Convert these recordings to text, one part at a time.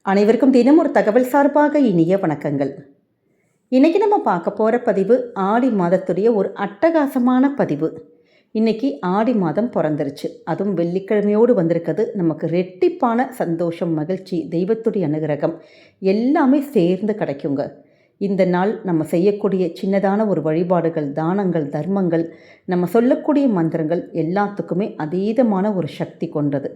அனைவருக்கும் தினம் ஒரு தகவல் சார்பாக இனிய வணக்கங்கள். இன்றைக்கி நம்ம பார்க்க போகிற பதிவு ஆடி மாதத்துடைய ஒரு அட்டகாசமான பதிவு. இன்றைக்கி ஆடி மாதம் பிறந்துருச்சு, அதுவும் வெள்ளிக்கிழமையோடு வந்திருக்கிறது. நமக்கு ரெட்டிப்பான சந்தோஷம், மகிழ்ச்சி, தெய்வத்துடைய அனுகிரகம் எல்லாமே சேர்ந்து கிடைக்குங்க. இந்த நாள் நம்ம செய்யக்கூடிய சின்னதான ஒரு வழிபாடுகள், தானங்கள், தர்மங்கள், நம்ம சொல்லக்கூடிய மந்திரங்கள் எல்லாத்துக்குமே அதீதமான ஒரு சக்தி கொண்டது.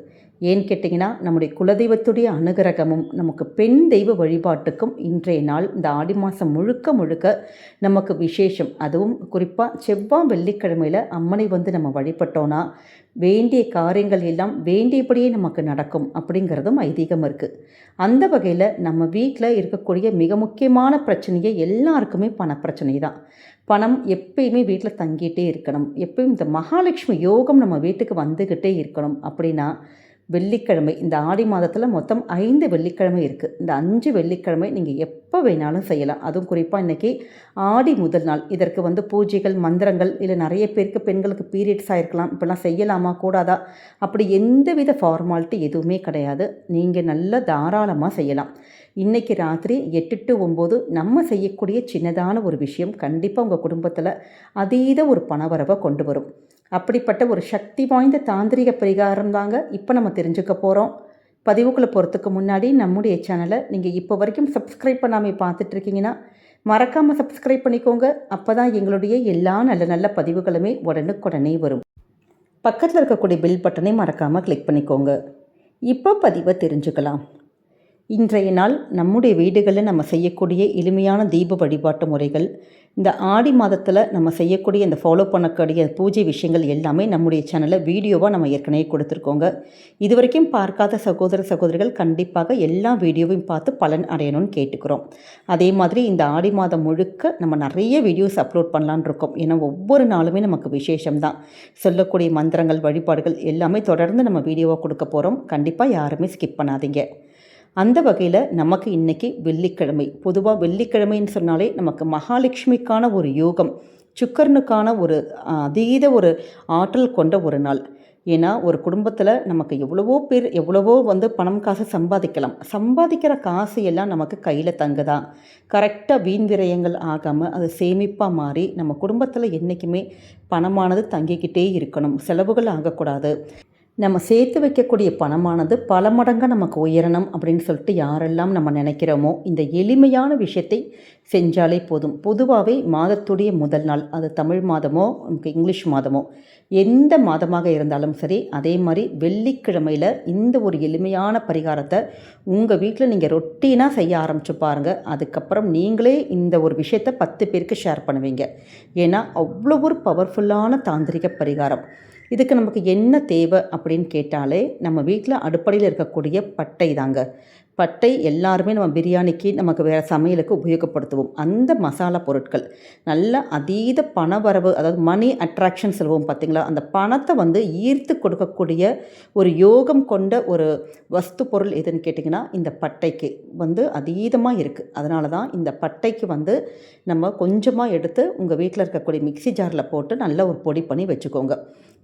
ஏன்னு கேட்டிங்கன்னா, நம்முடைய குலதெய்வத்துடைய அனுகிரகமும் நமக்கு பெண் தெய்வ வழிபாட்டுக்கும் இன்றைய நாள் இந்த ஆடி மாதம் முழுக்க முழுக்க நமக்கு விசேஷம். அதுவும் குறிப்பாக செவ்வாய் வெள்ளிக்கிழமையில் அம்மனை நம்ம வழிபட்டோன்னா வேண்டிய காரியங்கள் எல்லாம் வேண்டியபடியே நமக்கு நடக்கும் அப்படிங்கிறதும் ஐதீகம் இருக்குது. அந்த வகையில் நம்ம வீட்டில் இருக்கக்கூடிய மிக முக்கியமான பிரச்சனையே எல்லாருக்குமே பணப்பிரச்சனை தான். பணம் எப்பயுமே வீட்டில் தங்கிட்டே இருக்கணும், எப்பயும் இந்த மகாலட்சுமி யோகம் நம்ம வீட்டுக்கு வந்துக்கிட்டே இருக்கணும். அப்படின்னா வெள்ளிக்கிழமை, இந்த ஆடி மாதத்தில் மொத்தம் 5 வெள்ளிக்கிழமை இருக்குது. இந்த 5 வெள்ளிக்கிழமை நீங்கள் எப்போ வேணாலும் செய்யலாம். அதுவும் குறிப்பாக இன்றைக்கி ஆடி முதல் நாள். இதற்கு பூஜைகள், மந்திரங்கள், இல்லை நிறைய பேருக்கு பெண்களுக்கு பீரியட்ஸ் ஆகிருக்கலாம், இப்போல்லாம் செய்யலாமா கூடாதா, அப்படி எந்தவித ஃபார்மாலிட்டி எதுவுமே கிடையாது. நீங்கள் நல்லா தாராளமாக செய்யலாம். இன்றைக்கி ராத்திரி 8 to 9 நம்ம செய்யக்கூடிய சின்னதான ஒரு விஷயம் கண்டிப்பாக உங்கள் குடும்பத்தில் அதீத ஒரு பணவரவை கொண்டு வரும். அப்படிப்பட்ட ஒரு சக்தி வாய்ந்த தாந்திரிக பரிகாரம் தாங்க இப்போ நம்ம தெரிஞ்சுக்க போகிறோம். பதிவுக்குள்ளே போகிறதுக்கு முன்னாடி நம்முடைய சேனலை நீங்கள் இப்போ வரைக்கும் சப்ஸ்கிரைப் பண்ணாமல் பார்த்துட்ருக்கீங்கன்னா மறக்காமல் சப்ஸ்கிரைப் பண்ணிக்கோங்க. அப்போ தான் எங்களுடைய எல்லா நல்ல நல்ல பதிவுகளுமே உடனுக்குடனே வரும். பக்கத்தில் இருக்கக்கூடிய பெல் பட்டனை மறக்காமல் கிளிக் பண்ணிக்கோங்க. இப்போ பதிவை தெரிஞ்சுக்கலாம். இன்றைய நாள் நம்முடைய வீடுகளில் நம்ம செய்யக்கூடிய எளிமையான தீப வழிபாட்டு முறைகள், இந்த ஆடி மாதத்தில் நம்ம செய்யக்கூடிய இந்த ஃபாலோ பண்ணக்கூடிய பூஜை விஷயங்கள் எல்லாமே நம்முடைய சேனலில் வீடியோவாக நம்ம ஏற்கனவே கொடுத்துருக்கோங்க. இது வரைக்கும் பார்க்காத சகோதர சகோதரிகள் கண்டிப்பாக எல்லா வீடியோவையும் பார்த்து பலன் அடையணும்னு கேட்டுக்கிறோம். அதே மாதிரி இந்த ஆடி மாதம் முழுக்க நம்ம நிறைய வீடியோஸ் அப்லோட் பண்ணலான் இருக்கோம். ஏன்னா ஒவ்வொரு நாளுமே நமக்கு விசேஷம்தான். சொல்லக்கூடிய மந்திரங்கள், வழிபாடுகள் எல்லாமே தொடர்ந்து நம்ம வீடியோவாக கொடுக்க போகிறோம். கண்டிப்பாக யாருமே ஸ்கிப் பண்ணாதீங்க. அந்த வகையில் நமக்கு இன்றைக்கி வெள்ளிக்கிழமை. பொதுவாக வெள்ளிக்கிழமைன்னு சொன்னாலே நமக்கு மகாலட்சுமிக்கான ஒரு யோகம், சுக்கரனுக்கான ஒரு அதீத ஒரு ஆற்றல் கொண்ட ஒரு நாள். ஏன்னா ஒரு குடும்பத்தில் நமக்கு எவ்வளவோ பேர் எவ்வளவோ பணம் காசு சம்பாதிக்கலாம். சம்பாதிக்கிற காசு எல்லாம் நமக்கு கையில் தங்குதா, கரெக்டாக வீண் விரயங்கள் ஆகாமல் அது சேமிப்பாக மாறி நம்ம குடும்பத்தில் என்றைக்குமே பணமானது தங்கிக்கிட்டே இருக்கணும், செலவுகள் ஆகக்கூடாது. நம்ம சேர்த்து வைக்கக்கூடிய பணமானது பல மடங்காக நமக்கு உயரணும் அப்படின்னு சொல்லிட்டு யாரெல்லாம் நம்ம நினைக்கிறோமோ இந்த எளிமையான விஷயத்தை செஞ்சாலே போதும். பொதுவாகவே மாதத்துடைய முதல் நாள், அது தமிழ் மாதமோ நமக்கு இங்கிலீஷ் மாதமோ எந்த மாதமாக இருந்தாலும் சரி, அதே மாதிரி வெள்ளிக்கிழமையில் இந்த ஒரு எளிமையான பரிகாரத்தை உங்கள் வீட்டில் நீங்கள் ரொட்டீனாக செய்ய ஆரம்பிச்சு பாருங்கள். அதுக்கப்புறம் நீங்களே இந்த ஒரு விஷயத்தை 10 பேருக்கு ஷேர் பண்ணுவீங்க. ஏன்னா அவ்வளோ ஒரு பவர்ஃபுல்லான தாந்திரிக பரிகாரம். இதுக்கு நமக்கு என்ன தேவை அப்படின்னு கேட்டாலே நம்ம வீட்டில் அடுப்படையில் இருக்கக்கூடிய பட்டை தாங்க. பட்டை எல்லாருமே நம்ம பிரியாணிக்கு, நமக்கு வேறு சமையலுக்கு உபயோகப்படுத்துவோம். அந்த மசாலா பொருட்கள் நல்ல அதீத பணவரவு, அதாவது மணி அட்ராக்ஷன் சொல்லுவோம் பார்த்திங்களா, அந்த பணத்தை ஈர்த்து கொடுக்கக்கூடிய ஒரு யோகம் கொண்ட ஒரு வஸ்து பொருள் எதுன்னு கேட்டிங்கன்னா இந்த பட்டைக்கு அதீதமாக இருக்குது. அதனால தான் இந்த பட்டைக்கு நம்ம கொஞ்சமாக எடுத்து உங்கள் வீட்டில் இருக்கக்கூடிய மிக்சி ஜாரில் போட்டு நல்லா ஒரு பொடி பண்ணி வச்சுக்கோங்க.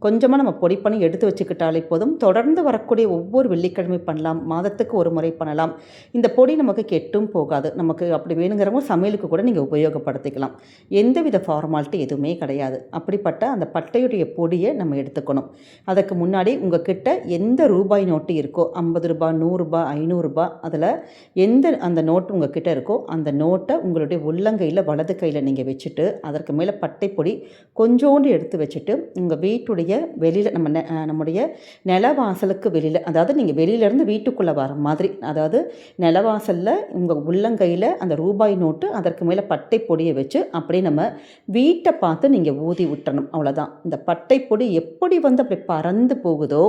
கொஞ்சமாக நம்ம பொடி பண்ணி எடுத்து வச்சுக்கிட்டாலே போதும். தொடர்ந்து வரக்கூடிய ஒவ்வொரு வெள்ளிக்கிழமை பண்ணலாம், மாதத்துக்கு ஒரு முறை பண்ணலாம். இந்த பொடி நமக்கு கெட்டும் போகாது. நமக்கு அப்படி வேணுங்கிறவங்க சமையலுக்கு கூட நீங்கள் உபயோகப்படுத்திக்கலாம். எந்தவித ஃபார்மாலிட்டி எதுவுமே கிடையாது. அப்படிப்பட்ட அந்த பட்டையுடைய பொடியை நம்ம எடுத்துக்கணும். அதுக்கு முன்னாடி உங்கள் கிட்ட எந்த ரூபாய் நோட்டு இருக்கோ, 50 ரூபாய், 100 ரூபாய், 500 ரூபாய், அதில் எந்த அந்த நோட்டு உங்கள் கிட்ட இருக்கோ அந்த நோட்டை உங்களுடைய உள்ளங்கையில் வலது கையில் நீங்கள் வச்சுட்டு அதற்கு மேலே பட்டை பொடி கொஞ்சோண்டு எடுத்து வச்சுட்டு உங்கள் வீட்டுடைய வெளியில் நம்முடைய நிலவாசலுக்கு வெளியில், அதாவது நீங்கள் வெளியிலேருந்து வீட்டுக்குள்ளே வர மாதிரி, அதாவது நிலவாசலில் உங்கள் உள்ளங்கையில் அந்த ரூபாய் நோட்டு, அதற்கு மேலே பட்டை பொடியை வச்சு அப்படியே நம்ம வீட்டை பார்த்து நீங்கள் ஊதி விட்டுறணும். அவ்வளோதான். இந்த பட்டை பொடி எப்படி அப்படி பறந்து போகுதோ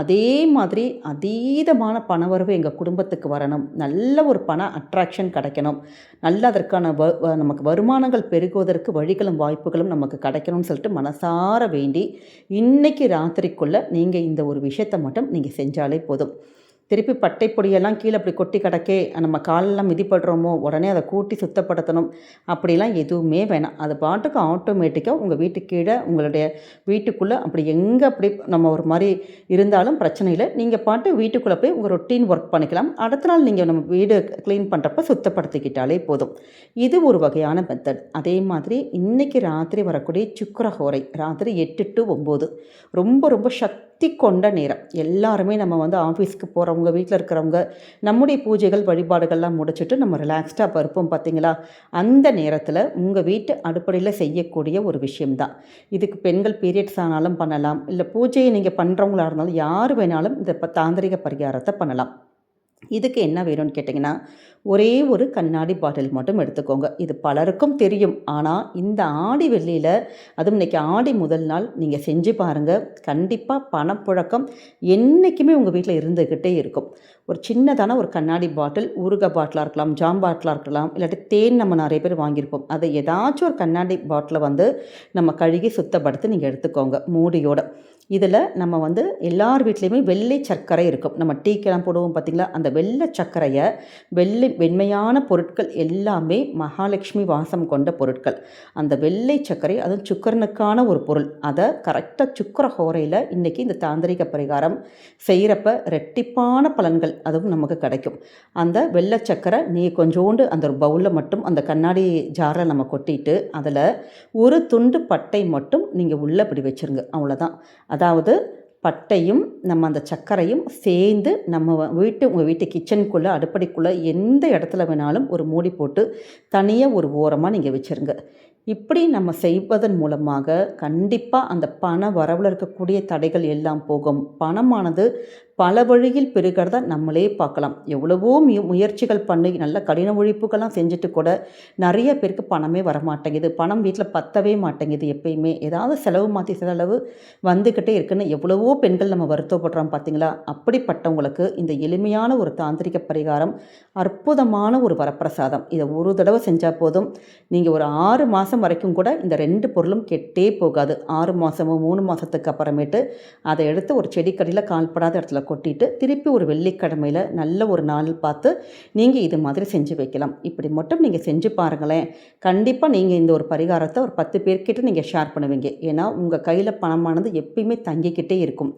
அதே மாதிரி அதீதமான பணவரவு எங்கள் குடும்பத்துக்கு வரணும், நல்ல ஒரு பண அட்ராக்ஷன் கிடைக்கணும், நல்ல அதற்கான நமக்கு வருமானங்கள் பெருகுவதற்கு வழிகளும் வாய்ப்புகளும் நமக்கு கிடைக்கணும்னு சொல்லிட்டு மனசார வேண்டி இன்றைக்கி ராத்திரிக்குள்ளே நீங்கள் இந்த ஒரு விஷயத்தை மட்டும் நீங்கள் செஞ்சாலே போதும். திருப்பி பட்டை பொடியெல்லாம் கீழே அப்படி கொட்டி கிடக்கே, நம்ம காலெல்லாம் மிதிப்படுறோமோ, உடனே அதை கூட்டி சுத்தப்படுத்தணும் அப்படிலாம் எதுவுமே வேணாம். அது பாட்டுக்கு ஆட்டோமேட்டிக்காக உங்கள் வீட்டுக்கு கீழே உங்களுடைய வீட்டுக்குள்ளே அப்படி எங்கே அப்படி நம்ம ஒரு மாதிரி இருந்தாலும் பிரச்சனை இல்லை. நீங்கள் பாட்டு வீட்டுக்குள்ளே போய் உங்கள் ரொட்டீன் ஒர்க் பண்ணிக்கலாம். அடுத்த நாள் நீங்கள் நம்ம வீடு க்ளீன் பண்ணுறப்ப சுத்தப்படுத்திக்கிட்டாலே போதும். இது ஒரு வகையான மெத்தட். அதே மாதிரி இன்றைக்கி ராத்திரி வரக்கூடிய சுக்கிரஹோரை ராத்திரி 8 to 9 ரொம்ப ரொம்ப சக்தி கொண்ட நேரம். எல்லாருமே நம்ம ஆஃபீஸ்க்கு போகிறவங்க, வீட்டில் இருக்கிறவங்க, நம்முடைய பூஜைகள் வழிபாடுகள்லாம் முடிச்சுட்டு நம்ம ரிலாக்ஸ்டாக இருப்போம் பார்த்தீங்களா? அந்த நேரத்தில் உங்கள் வீட்டு அடுப்படையில் செய்யக்கூடிய ஒரு விஷயம்தான். இதுக்கு பெண்கள் பீரியட்ஸ் ஆனாலும் பண்ணலாம், இல்லை பூஜையை நீங்கள் பண்ணுறவங்களா இருந்தாலும் யார் வேணாலும் இந்த தாந்திரிக பரிகாரத்தை பண்ணலாம். இதுக்கு என்ன வேணும்னு கேட்டிங்கன்னா, ஒரே ஒரு கண்ணாடி பாட்டில் மட்டும் எடுத்துக்கோங்க. இது பலருக்கும் தெரியும். ஆனால் இந்த ஆடி வெள்ளியில், அதுவும் இன்றைக்கி ஆடி முதல் நாள் நீங்கள் செஞ்சு பாருங்கள். கண்டிப்பாக பணப்புழக்கம் என்றைக்குமே உங்கள் வீட்டில் இருந்துக்கிட்டே இருக்கும். ஒரு சின்னதான ஒரு கண்ணாடி பாட்டில், ஊறுகாய் பாட்டிலாக இருக்கலாம், ஜாம் பாட்டிலாக இருக்கலாம், இல்லாட்டி தேன் நம்ம நிறைய பேர் வாங்கியிருப்போம். அதை ஏதாச்சும் ஒரு கண்ணாடி பாட்டிலை நம்ம கழுகி சுத்தப்படுத்தி நீங்கள் எடுத்துக்கோங்க மூடியோட. இதில் நம்ம எல்லார் வீட்லேயுமே வெள்ளை சர்க்கரை இருக்கும். நம்ம டீக்கெல்லாம் போடுவோம் பார்த்திங்களா? அந்த வெள்ளை சர்க்கரையை, வெண்மையான பொருட்கள் எல்லாமே மகாலட்சுமி வாசம் கொண்ட பொருட்கள். அந்த வெள்ளை சர்க்கரை, அதுவும் சுக்கரனுக்கான ஒரு பொருள். அதை கரெக்டாக சுக்கர ஹோரையில் இன்றைக்கி இந்த தாந்திரிக பரிகாரம் செய்கிறப்ப ரெட்டிப்பான பலன்கள் அதுவும் நமக்கு கிடைக்கும். அந்த வெள்ளை சர்க்கரை கொஞ்சோண்டு அந்த ஒரு பவுலில் மட்டும் அந்த கண்ணாடி ஜாரில் நம்ம கொட்டிட்டு, அதில் ஒரு துண்டு பட்டை மட்டும் நீங்கள் உள்ளே இப்படி வச்சுருங்க. அவ்வளோதான். அதாவது பட்டையும் நம்ம அந்த சர்க்கரையும் சேர்ந்து நம்ம உங்கள் வீட்டு கிச்சனுக்குள்ளே, அடுப்படிக்குள்ளே எந்த இடத்துல வேணாலும் ஒரு மூடி போட்டு தனியாக ஒரு ஓரமாக நீங்கள் வச்சுருங்க. இப்படி நம்ம செய்வதன் மூலமாக கண்டிப்பாக அந்த பண வரவில் இருக்கக்கூடிய தடைகள் எல்லாம் போகும். பணமானது பல வழியில் பெருகிறத நம்மளே பார்க்கலாம். எவ்வளவோ முயற்சிகள் பண்ணி நல்ல கடின உழைப்புகள்லாம் செஞ்சுட்டு கூட நிறைய பேருக்கு பணமே வரமாட்டேங்குது. பணம் வீட்டில் பத்தவே மாட்டேங்குது. எப்பயுமே ஏதாவது செலவு மாற்றி செலவு வந்துக்கிட்டே இருக்குன்னு எவ்வளவோ பெண்கள் நம்ம வருத்தப்படுறோம் பார்த்தீங்களா? அப்படிப்பட்டவங்களுக்கு இந்த எளிமையான ஒரு தாந்திரிக பரிகாரம் அற்புதமான ஒரு வரப்பிரசாதம். இதை ஒரு தடவை செஞ்சால் போதும். நீங்கள் ஒரு 6 மாதம் வரைக்கும் கூட இந்த 2 பொருளும் கெட்டே போகாது. 6 மாதமோ 3 மாதத்துக்கு அப்புறமேட்டு அதை எடுத்து ஒரு செடிக்கடியில் கால்படாத இடத்துல கொட்டிட்டு திருப்பி ஒரு வெள்ளிக்கிழமையில் நல்ல ஒரு நாள் பார்த்து நீங்கள் இது மாதிரி செஞ்சு வைக்கலாம். இப்படி மட்டும் நீங்கள் செஞ்சு பாருங்களேன். கண்டிப்பாக நீங்கள் இந்த ஒரு பரிகாரத்தை ஒரு 10 பேர்கிட்ட நீங்கள் ஷேர் பண்ணுவீங்க. ஏன்னா உங்கள் கையில் பணமானது எப்பயுமே தங்கிக்கிட்டே இருக்கும்.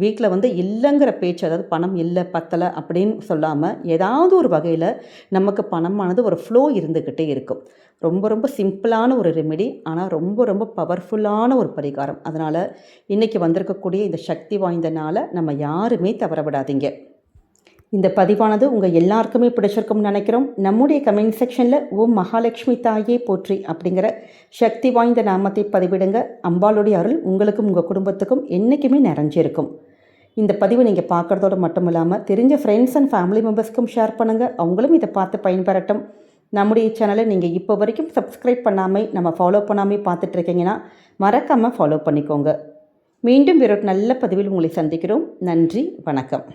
வீட்டில் இல்லைங்கிற பேச்சு, அதாவது பணம் இல்லை, பத்தலை அப்படின்னு சொல்லாமல் ஏதாவது ஒரு வகையில் நமக்கு பணமானது ஒரு ஃப்ளோ இருந்துக்கிட்டே இருக்கும். ரொம்ப ரொம்ப சிம்பிளான ஒரு ரெமெடி, ஆனால் ரொம்ப ரொம்ப பவர்ஃபுல்லான ஒரு பரிகாரம். அதனால் இன்றைக்கி வந்திருக்கக்கூடிய இந்த சக்தி வாய்ந்த நாளை நம்ம யாருமே தவற விடாதீங்க. இந்த பதிவானது உங்கள் எல்லாருக்குமே பிடிச்சிருக்கும்னு நினைக்கிறோம். நம்முடைய கமெண்ட் செக்ஷனில் ஓம் மகாலட்சுமி தாயே போற்றி அப்படிங்கிற சக்தி வாய்ந்த நாமத்தை பதிவிடுங்க. அம்பாளுடைய அருள் உங்களுக்கும் உங்கள் குடும்பத்துக்கும் என்றைக்குமே நிறைஞ்சிருக்கும். இந்த பதிவை நீங்கள் பார்க்குறதோடு மட்டும் இல்லாமல் தெரிஞ்ச ஃப்ரெண்ட்ஸ் அண்ட் ஃபேமிலி மெம்பர்ஸ்க்கும் ஷேர் பண்ணுங்கள். அவங்களும் இதை பார்த்து பயன்பெறட்டும். நம்முடைய சேனலை நீங்கள் இப்போ வரைக்கும் சப்ஸ்கிரைப் பண்ணாமல், நம்ம ஃபாலோ பண்ணாமல் பார்த்துட்ருக்கீங்கன்னா மறக்காமல் ஃபாலோ பண்ணிக்கோங்க. மீண்டும் வேறொரு நல்ல பதிவில் உங்களை சந்திக்கிறோம். நன்றி, வணக்கம்.